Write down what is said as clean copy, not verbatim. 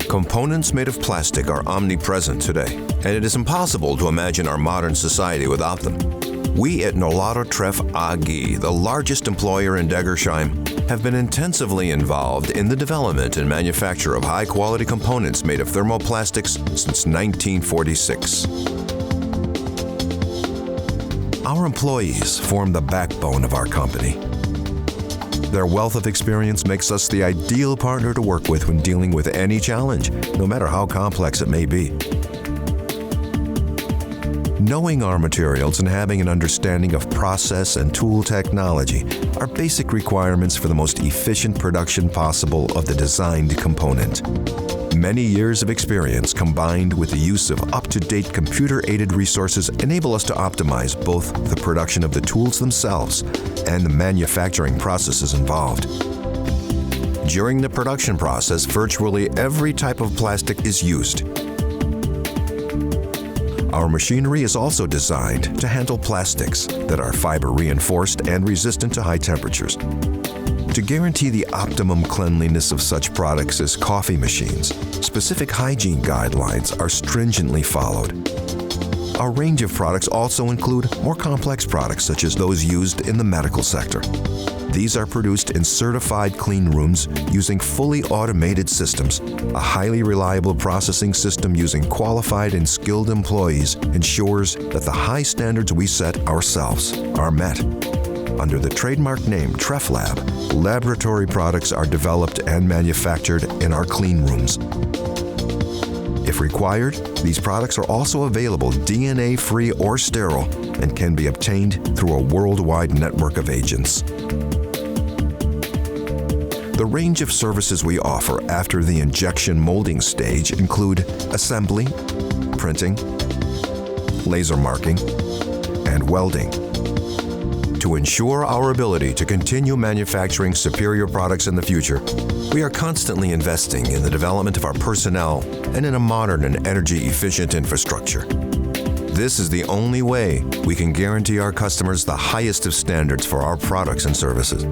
Components made of plastic are omnipresent today, and it is impossible to imagine our modern society without them. We at Nolato Treff AG, the largest employer in Degersheim, have been intensively involved in the development and manufacture of high-quality components made of thermoplastics since 1946. Our employees form the backbone of our company. Their wealth of experience makes us the ideal partner to work with when dealing with any challenge, no matter how complex it may be. Knowing our materials and having an understanding of process and tool technology are basic requirements for the most efficient production possible of the designed component. Many years of experience combined with the use of up-to-date computer-aided resources enable us to optimize both the production of the tools themselves and the manufacturing processes involved. During the production process, virtually every type of plastic is used. Our machinery is also designed to handle plastics that are fiber-reinforced and resistant to high temperatures. To guarantee the optimum cleanliness of such products as coffee machines, specific hygiene guidelines are stringently followed. Our range of products also include more complex products such as those used in the medical sector. These are produced in certified clean rooms using fully automated systems. A highly reliable processing system using qualified and skilled employees ensures that the high standards we set ourselves are met. Under the trademark name Treff Lab, laboratory products are developed and manufactured in our clean rooms. If required, these products are also available DNA-free or sterile and can be obtained through a worldwide network of agents. The range of services we offer after the injection molding stage include assembly, printing, laser marking, and welding. To ensure our ability to continue manufacturing superior products in the future, we are constantly investing in the development of our personnel and in a modern and energy-efficient infrastructure. This is the only way we can guarantee our customers the highest of standards for our products and services.